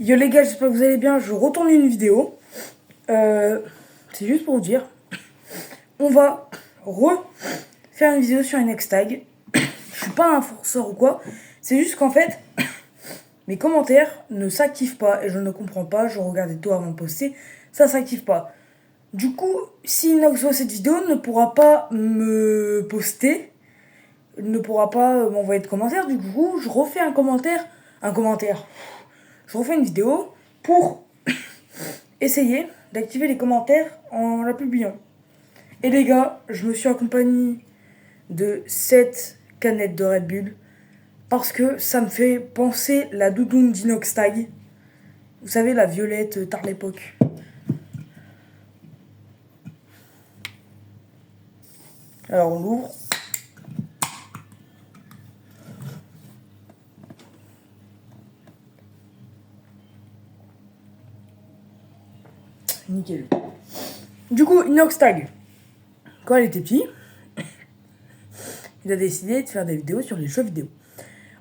Yo les gars, j'espère que vous allez bien. Je retourne une vidéo. C'est juste pour vous dire, on va refaire une vidéo sur un Tag. Je suis pas un forceur ou quoi. C'est juste qu'en fait, mes commentaires ne s'activent pas et je ne comprends pas. Je regardais tout avant de poster, ça s'active pas. Du coup, si Inox voit cette vidéo, ne pourra pas me poster, ne pourra pas m'envoyer de commentaires. Du coup, je refais un commentaire. Je refais une vidéo pour essayer d'activer les commentaires en la publiant. Et les gars, je me suis accompagné de 7 canettes de Red Bull parce que ça me fait penser la doudoune d'Inox Tag. Vous savez, la violette tard l'époque. Alors on l'ouvre. Nickel. Du coup, Inox Tag, quand elle était petite, il a décidé de faire des vidéos sur les jeux vidéo.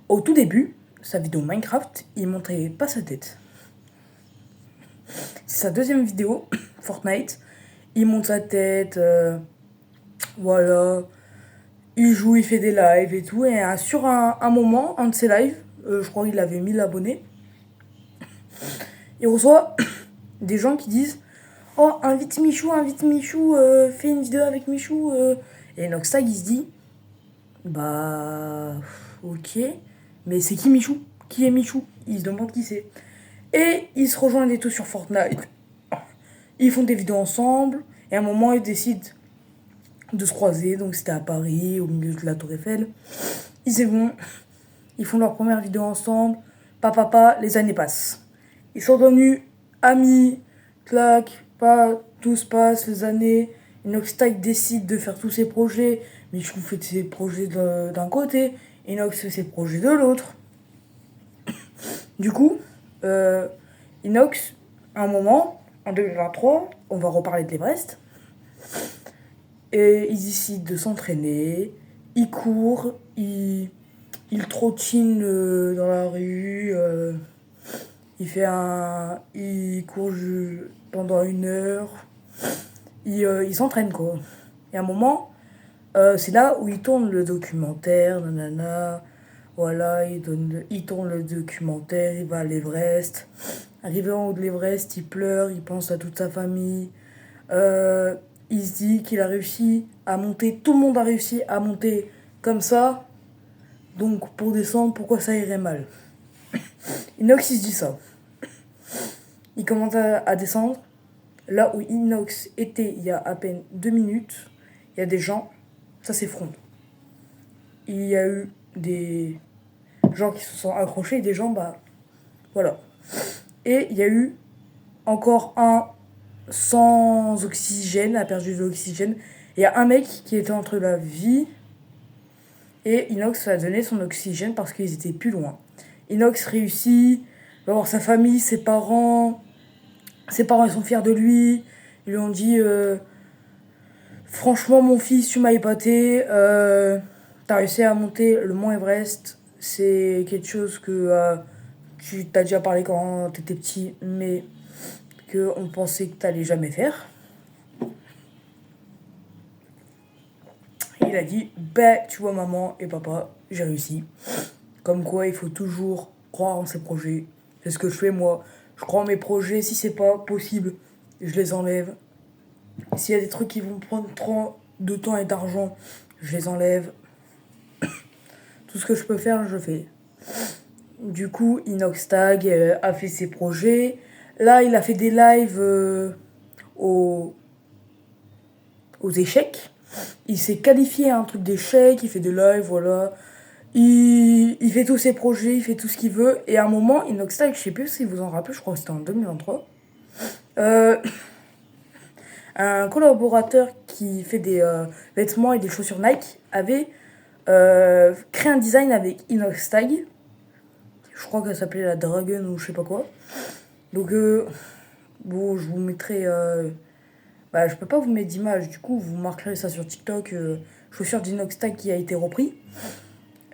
Au tout début, sa vidéo Minecraft, il montrait pas sa tête. C'est sa deuxième vidéo, Fortnite, il monte sa tête, voilà, il joue, il fait des lives et tout. Et sur un moment, un de ses lives, je crois qu'il avait 1000 abonnés, il reçoit des gens qui disent « Oh, invite Michou, fais une vidéo avec Michou. » Et Noxtag, il se dit « Bah, ok, mais c'est qui Michou? Qui est Michou ?» Il se demande qui c'est. Et ils se rejoignent et tout sur Fortnite. Ils font des vidéos ensemble. Et à un moment, ils décident de se croiser. Donc c'était à Paris, au milieu de la Tour Eiffel. Ils y vont. Ils font leur première vidéo ensemble. Papa, les années passent. Ils sont devenus amis. Clac, pas, tout se passe, les années. Inox Tag décide de faire tous ses projets. Michou fait ses projets d'un côté. Inox fait ses projets de l'autre. Du coup, Inox, à un moment, en 2023, on va reparler de l'Everest. Et ils décident de s'entraîner. Ils courent, ils trottinent dans la rue. Il court pendant 1 heure. Ils s'entraînent quoi. Et à un moment, c'est là où ils tournent le documentaire, nanana. Voilà, il tourne le documentaire, il va à l'Everest. Arrivé en haut de l'Everest, il pleure, il pense à toute sa famille. Il se dit qu'il a réussi à monter, tout le monde a réussi à monter comme ça. Donc pour descendre, pourquoi ça irait mal? Inox, il se dit ça. Il commence à descendre. Là où Inox était il y a à peine 2 minutes, il y a des gens, ça s'effondre. Il y a eu des gens qui se sont accrochés et des gens, bah voilà. Et il y a eu encore un sans oxygène, a perdu de l'oxygène. Il y a un mec qui était entre la vie et Inox a donné son oxygène parce qu'ils étaient plus loin. Inox réussit, va voir sa famille, ses parents. Ses parents ils sont fiers de lui. Ils lui ont dit franchement mon fils tu m'as épaté. T'as réussi à monter le mont Everest. C'est quelque chose que tu t'as déjà parlé quand t'étais petit, mais qu'on pensait que t'allais jamais faire. Il a dit bah tu vois maman et papa, j'ai réussi. Comme quoi il faut toujours croire en ses projets. C'est ce que je fais moi. Je crois en mes projets, si c'est pas possible, je les enlève. S'il y a des trucs qui vont prendre trop de temps et d'argent, je les enlève. Tout ce que je peux faire, je fais. Du coup, Inox Tag a fait ses projets. Là, il a fait des lives aux échecs. Il s'est qualifié à un truc d'échecs, il fait des lives, voilà. Il fait tous ses projets, il fait tout ce qu'il veut. Et à un moment, Inox Tag, je sais plus si vous en rappelez, je crois que c'était en 2023. Un collaborateur qui fait des vêtements et des chaussures Nike avait créé un design avec Inox Tag. Je crois qu'elle s'appelait la Dragon ou je sais pas quoi. Donc, bon, je vous mettrai. Bah, je peux pas vous mettre d'image, du coup, vous marquerez ça sur TikTok. Chaussures d'Inox Tag qui a été repris.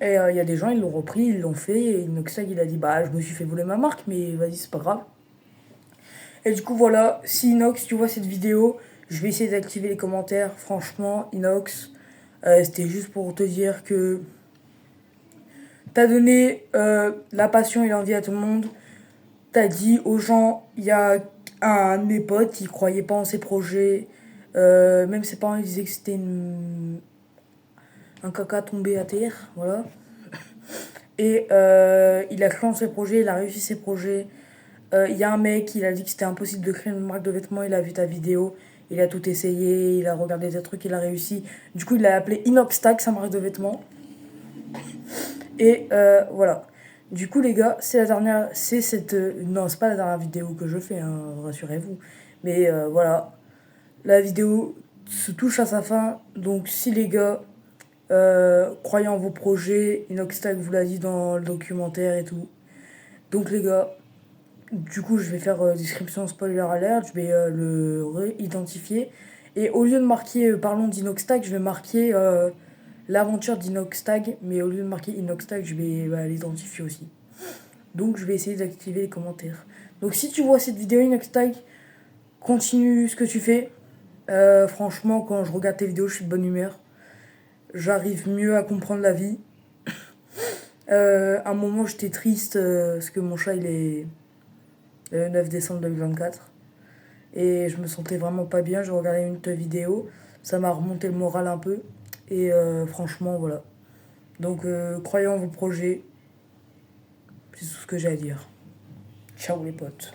Et il y a des gens, ils l'ont repris, ils l'ont fait. Et Inoxtag, il a dit, bah, je me suis fait voler ma marque, mais vas-y, c'est pas grave. Et du coup, voilà, si Inox, tu vois cette vidéo, je vais essayer d'activer les commentaires. Franchement, Inox, c'était juste pour te dire que t'as donné la passion et l'envie à tout le monde. T'as dit aux gens, il y a un de mes potes qui croyait pas en ses projets. Même ses parents ils disaient que c'était un caca tombé à terre, voilà. Et il a cru en ses projets, il a réussi ses projets. Il y a un mec, il a dit que c'était impossible de créer une marque de vêtements, il a vu ta vidéo, il a tout essayé, il a regardé des trucs, il a réussi. Du coup, il a appelé Inoxtag, sa marque de vêtements. Et voilà. Du coup, les gars, c'est la dernière. C'est cette. Non, c'est pas la dernière vidéo que je fais, hein, rassurez-vous. Mais voilà. La vidéo se touche à sa fin. Donc, si les gars, croyez en vos projets, Inoxtag vous l'a dit dans le documentaire et tout. Donc, les gars, du coup, je vais faire description spoiler alert. Je vais le réidentifier. Et au lieu de marquer parlons d'Inoxtag, je vais marquer l'aventure d'Inoxtag, mais au lieu de marquer Inoxtag, je vais l'identifier aussi. Donc je vais essayer d'activer les commentaires. Donc si tu vois cette vidéo Inoxtag, continue ce que tu fais. Franchement, quand je regarde tes vidéos, je suis de bonne humeur. J'arrive mieux à comprendre la vie. À un moment, j'étais triste parce que mon chat, il est le 9 décembre 2024. Et je me sentais vraiment pas bien. J'ai regardé une de tes vidéos. Ça m'a remonté le moral un peu. Et franchement, voilà. Donc, croyez en vos projets. C'est tout ce que j'ai à dire. Ciao les potes.